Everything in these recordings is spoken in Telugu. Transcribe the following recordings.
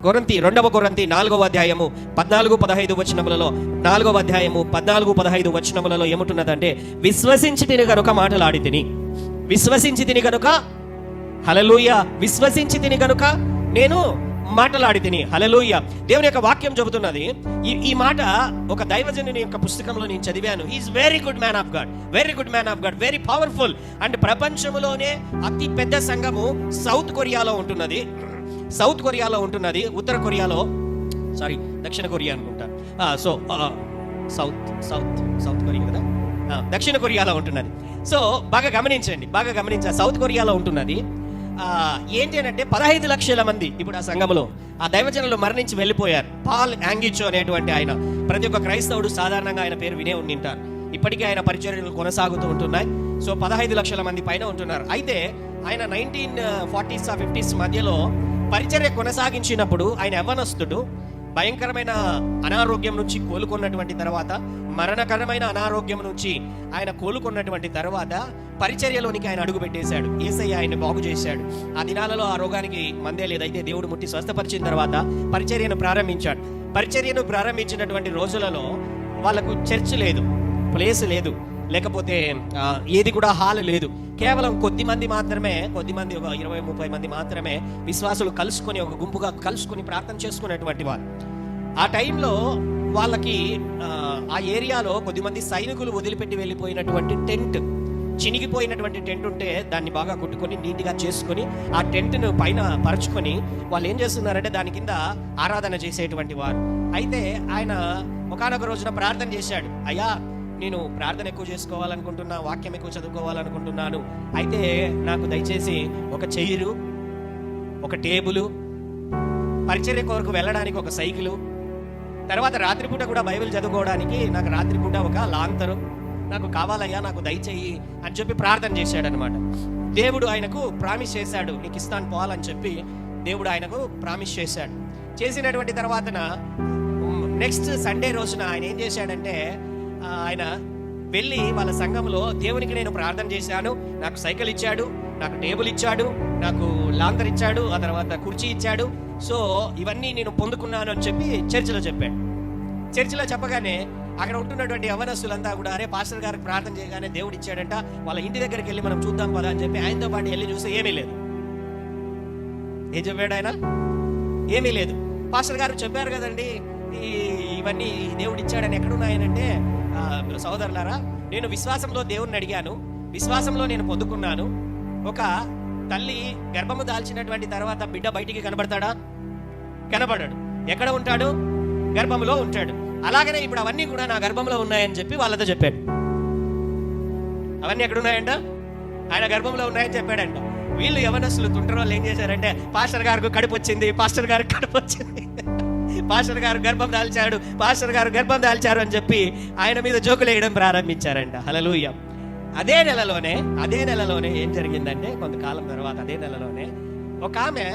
రెండవ కొరింథీ 4వ అధ్యాయము 14-15 వచనములలో 4వ అధ్యాయము 14-15 వచనములలో ఏముంటున్నదంటే, విశ్వసించి తిని గనుక మాటలాడి తిని, విశ్వసించి తిని గనుక, హల్లెలూయా, విశ్వసించి తిని గనుక నేను మాటలాడి తిని. హల్లెలూయా. దేవుని యొక్క వాక్యం చెబుతున్నది. ఈ మాట ఒక దైవజనుని యొక్క పుస్తకంలో నేను చదివాను. He's very good man of God, very good man of God, very powerful. And ప్రపంచంలోనే అతి పెద్ద సంఘము సౌత్ కొరియాలో ఉంటున్నది. సౌత్ కొరియాలో ఉంటున్నది. ఉత్తర కొరియాలో, సారీ దక్షిణ కొరియా అనుకుంటా. సో సౌత్ కొరియా కదా, దక్షిణ కొరియాలో ఉంటున్నది. సో బాగా గమనించండి, సౌత్ కొరియాలో ఉంటున్నది. ఏంటి అంటే 15 లక్షల మంది ఇప్పుడు ఆ సంఘంలో ఆ దైవజనులు మరణించి వెళ్ళిపోయారు. పాల్ యాంగిచో అనేటువంటి ఆయన, ప్రతి ఒక్క క్రైస్తవుడు సాధారణంగా ఆయన పేరు వినే ఉండింటారు. ఇప్పటికీ ఆయన పరిచర్యలు కొనసాగుతూ ఉంటున్నాయి. సో 15 లక్షల మంది పైన ఉంటున్నారు. అయితే ఆయన 1940s 50s మధ్యలో పరిచర్య కొనసాగించినప్పుడు ఆయన యవ్వనస్తుడు భయంకరమైన అనారోగ్యం నుంచి కోలుకున్నటువంటి తర్వాత, మరణకరమైన అనారోగ్యం నుంచి ఆయన కోలుకున్నటువంటి తర్వాత పరిచర్యలోనికి ఆయన అడుగు పెట్టేశాడు. యేసయ్య ఆయన బాగు చేశాడు. ఆ దినాలలో ఆ రోగానికి మందే లేదైతే దేవుడు ముట్టి స్వస్థపరిచిన తర్వాత పరిచర్యను ప్రారంభించాడు. పరిచర్యను ప్రారంభించినటువంటి రోజులలో వాళ్ళకు చర్చ్ లేదు, ప్లేస్ లేదు, లేకపోతే ఏది కూడా హాల్ లేదు. కేవలం కొద్ది మంది మాత్రమే, ఒక 20-30 మంది మాత్రమే విశ్వాసులు కలుసుకొని, ఒక గుంపుగా కలుసుకొని ప్రార్థన చేసుకునేటువంటి వారు. ఆ టైంలో వాళ్ళకి ఆ ఏరియాలో కొద్దిమంది సైనికులు వదిలిపెట్టి వెళ్ళిపోయినటువంటి టెంట్, చినిగిపోయినటువంటి టెంట్ ఉంటే దాన్ని బాగా కుట్టుకొని నీట్గా చేసుకొని ఆ టెంట్ను పైన పరుచుకొని వాళ్ళు ఏం చేస్తున్నారంటే దాని కింద ఆరాధన చేసేటువంటి వారు. అయితే ఆయన ఒకానొక రోజున ప్రార్థన చేశాడు, అయ్యా నేను ప్రార్థన ఎక్కువ చేసుకోవాలనుకుంటున్నా, వాక్యం ఎక్కువ చదువుకోవాలనుకుంటున్నాను, అయితే నాకు దయచేసి ఒక చైరు, ఒక టేబుల్, పరిచర్య కొరకు వెళ్ళడానికి ఒక సైకిలు, తర్వాత రాత్రిపూట కూడా బైబిల్ చదువుకోవడానికి నాకు రాత్రిపూట ఒక లాంతరు నాకు కావాలయ్యా, నాకు దయచేయి అని చెప్పి ప్రార్థన చేశాడు అనమాట. దేవుడు ఆయనకు ప్రామిస్ చేశాడు, నీకు ఇస్తాను పోవాలని చెప్పి దేవుడు ఆయనకు ప్రామిస్ చేశాడు. చేసినటువంటి తర్వాత నెక్స్ట్ సండే రోజున ఆయన ఏం చేశాడంటే, ఆయన వెళ్ళి వాళ్ళ సంఘంలో దేవునికి నేను ప్రార్థన చేశాను, నాకు సైకిల్ ఇచ్చాడు, నాకు టేబుల్ ఇచ్చాడు, నాకు లాంతర్ ఇచ్చాడు, ఆ తర్వాత కుర్చీ ఇచ్చాడు, సో ఇవన్నీ నేను పొందుకున్నాను అని చెప్పి చర్చిలో చెప్పాడు. చర్చిలో చెప్పగానే అక్కడ ఉంటున్నటువంటి యవనస్తులంతా కూడా, అరే పాస్టర్ గారికి ప్రార్థన చేయగానే దేవుడు ఇచ్చాడంట, వాళ్ళ ఇంటి దగ్గరికి వెళ్ళి మనం చూద్దాం పదా అని చెప్పి ఆయనతో పాటు వెళ్ళి చూస్తే ఏమీ లేదు. ఏం చెప్పాడు ఆయన? ఏమీ లేదు. పాస్టర్ గారు చెప్పారు కదండి ఇవన్నీ దేవుడు ఇచ్చాడని, ఎక్కడున్నాయనంటే, సోదరులారా నేను విశ్వాసంలో దేవుణ్ణి అడిగాను, విశ్వాసంలో నేను పొందుకున్నాను. ఒక తల్లి గర్భము దాల్చినటువంటి తర్వాత బిడ్డ బయటికి కనబడతాడా? కనబడడు. ఎక్కడ ఉంటాడు? గర్భంలో ఉంటాడు. అలాగనే ఇప్పుడు అవన్నీ కూడా నా గర్భంలో ఉన్నాయని చెప్పి వాళ్ళతో చెప్పాడు. అవన్నీ ఎక్కడున్నాయంట? ఆయన గర్భంలో ఉన్నాయని చెప్పాడంట. వీళ్ళు యవనస్తులు తుంటరు వాళ్ళు ఏం చేశారంటే, పాస్టర్ గారికి కడుపు వచ్చింది, పాస్టర్ గారికి కడుపు వచ్చింది, పాస్టర్ గారు గర్భం దాల్చాడు, పాస్టర్ గారు గర్భం దాల్చారు అని చెప్పి ఆయన మీద జోకులు వేయడం ప్రారంభించారంట. హల్లెలూయా. అదే నెలలోనే ఏం జరిగిందంటే, కొంతకాలం తర్వాత అదే నెలలోనే ఒక ఆమె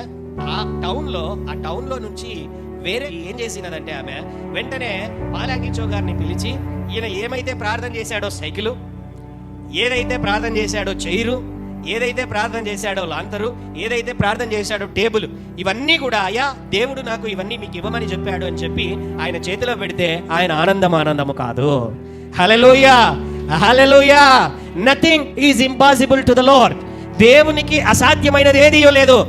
ఆ టౌన్లో నుంచి వేరే ఏం చేసినదంటే, ఆమె వెంటనే పాలాంగిచో గారిని పిలిచి, ఈయన ఏమైతే ప్రార్థన చేశాడో సైకిలు, ఏదైతే ప్రార్థన చేశాడో చైరు, ఏదైతే ప్రార్థన చేశాడో లాంతరు, ఏదైతే ప్రార్థన చేశాడో టేబుల్, ఇవన్నీ కూడా అయ్యా దేవుడు నాకు ఇవన్నీ మీకు ఇవ్వమని చెప్పాడు అని చెప్పి ఆయన చేతిలో పెడితే ఆయన ఆనందము కాదు. Hallelujah, hallelujah. Nothing is impossible to the Lord. దేవునికి అసాధ్యమైనది ఏదీ లేదు.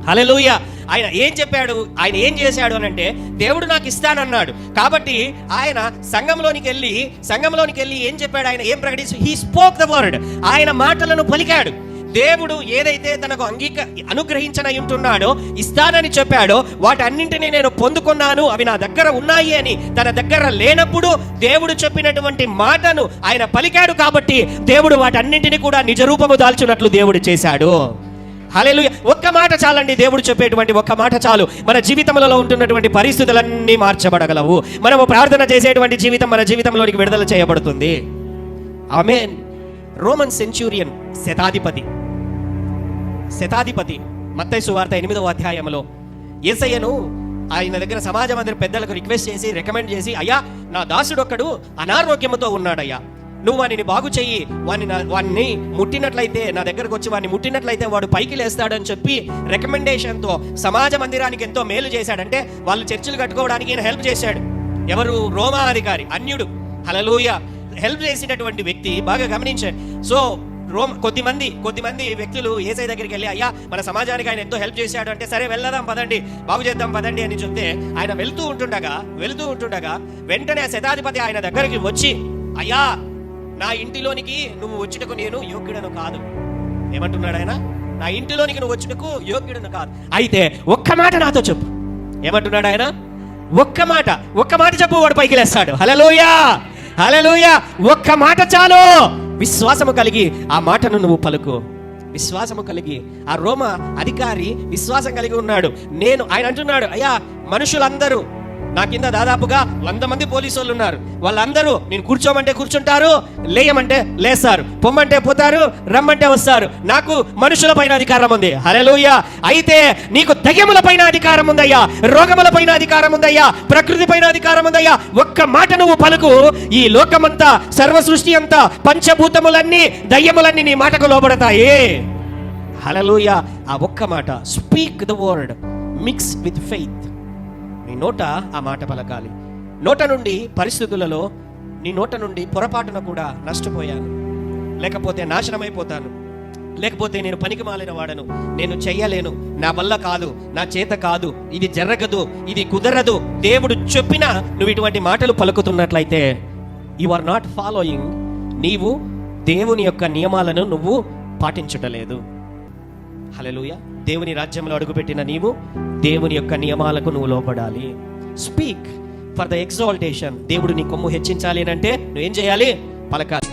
హల్లెలూయా. ఆయన ఏం చెప్పాడు, ఆయన ఏం చేశాడు అని అంటే, దేవుడు నాకు ఇస్తానన్నాడు కాబట్టి ఆయన సంఘంలోనికి వెళ్ళి ఏం చెప్పాడు, ఆయన ఏం ప్రకటించాడు? He spoke the word. ఆయన మాటలను పలికాడు. దేవుడు ఏదైతే తనకు అనుగ్రహించనై ఉంటున్నాడో, ఇస్తానని చెప్పాడో, వాటన్నింటినీ నేను పొందుకున్నాను, అవి నా దగ్గర ఉన్నాయి అని తన దగ్గర లేనప్పుడు దేవుడు చెప్పినటువంటి మాటను ఆయన పలికాడు కాబట్టి దేవుడు వాటన్నింటినీ కూడా నిజరూపము దాల్చినట్లు దేవుడు చేశాడు. హల్లెలూయా. ఒక్క మాట చాలండి, దేవుడు చెప్పేటువంటి ఒక్క మాట చాలు. మన జీవితంలో ఉంటున్నటువంటి పరిస్థితులన్నీ మార్చబడగలవు. మనము ప్రార్థన చేసేటువంటి జీవితం మన జీవితంలోనికి విడుదల చేయబడుతుంది. ఆమేన్. రోమన్ సెంచూరియన్ శతాధిపతి మత్తయి సువార్త 8వ అధ్యాయంలో యేసయ్యను ఆయన దగ్గర సమాజ మందిర పెద్దలకు రిక్వెస్ట్ చేసి రికమెండ్ చేసి, అయ్యా నా దాసుడొక్కడు అనారోగ్యముతో ఉన్నాడయ్యా, నువ్వు వాడిని బాగు చెయ్యి, వాడిని ముట్టినట్లయితే, నా దగ్గరకు వచ్చి వాడిని ముట్టినట్లయితే వాడు పైకి లేస్తాడని చెప్పి రికమెండేషన్తో సమాజ మందిరానికి ఎంతో మేలు చేశాడంటే వాళ్ళు చర్చిలు కట్టుకోవడానికి ఈయన హెల్ప్ చేశాడు. ఎవరు? రోమా అధికారి, అన్యుడు. హల్లెలూయా. హెల్ప్ చేసినటువంటి వ్యక్తి. బాగా గమనించండి. సో కొద్దిమంది వ్యక్తులు యేసయ్య దగ్గరికి వెళ్ళి, అయ్యా మన సమాజానికి ఆయన ఎంతో హెల్ప్ చేశాడు అంటే, సరే వెళ్దాం పదండి, బాగు చేద్దాం పదండి అని చెప్తే, ఆయన వెళ్తూ ఉంటుండగా వెంటనే ఆ శతాధిపతి ఆయన దగ్గరికి వచ్చి, అయ్యా నా ఇంటిలోనికి నువ్వు వచ్చుటకు నేను యోగ్యుడను కాదు. ఏమంటున్నాడు ఆయన? నా ఇంటిలోనికి నువ్వు వచ్చుటకు యోగ్యుడను కాదు. అయితే ఒక్క మాట నాతో చెప్పు. ఏమంటున్నాడు ఆయన? ఒక్క మాట చెప్పు, వాడు పైకి లేస్తాడు. హల్లెలూయా, హల్లెలూయా. ఒక్క మాట చాలు. విశ్వాసము కలిగి ఆ మాటను నువ్వు పలుకు. విశ్వాసము కలిగి. ఆ రోమా అధికారి విశ్వాసం కలిగి ఉన్నాడు. ఆయన అంటున్నాడు, అయ్యా మనుషులందరూ నా కింద దాదాపుగా 100 మంది పోలీసు వాళ్ళు ఉన్నారు. వాళ్ళందరూ నేను కూర్చోమంటే కూర్చుంటారు, లేయమంటే లేస్తారు, పొమ్మంటే పోతారు, రమ్మంటే వస్తారు. నాకు మనుషుల పైన అధికారం ఉంది. హల్లెలూయా. అయితే నీకు దయ్యముల పైన అధికారం ఉందయ్యా, రోగముల పైన అధికారం ఉందయ్యా, ప్రకృతి పైన అధికారం ఉందయ్యా. ఒక్క మాట నువ్వు పలుకు, ఈ లోకమంతా, సర్వ సృష్టి అంతా, పంచభూతములన్నీ, దయ్యములన్నీ నీ మాటకు లోబడతాయి. హల్లెలూయా. ఆ ఒక్క మాట, speak the word mix with faith. నీ నోట ఆ మాట పలకాలి. నోట నుండి పరిస్థితులలో, నీ నోట నుండి పొరపాటున కూడా నష్టపోయాను, లేకపోతే నాశనమైపోతాను, లేకపోతే నేను పనికి మాలిన వాడను, నేను చెయ్యలేను, నా వల్ల కాదు, నా చేత కాదు, ఇది జరగదు, ఇది కుదరదు, దేవుడు చెప్పినా నువ్వు ఇటువంటి మాటలు పలుకుతున్నట్లయితే యు ఆర్ నాట్ ఫాలోయింగ్. నీవు దేవుని యొక్క నియమాలను నువ్వు పాటించుటలేదు. హల్లెలూయా. దేవుని రాజ్యంలో అడుగుపెట్టిన నీవు దేవుని యొక్క నియమాలకు నువ్వు లోబడాలి. Speak for the exaltation. దేవుడు నీ కొమ్ము హెచ్చించాలి అంటే నువ్వేం చేయాలి? పలకాలి.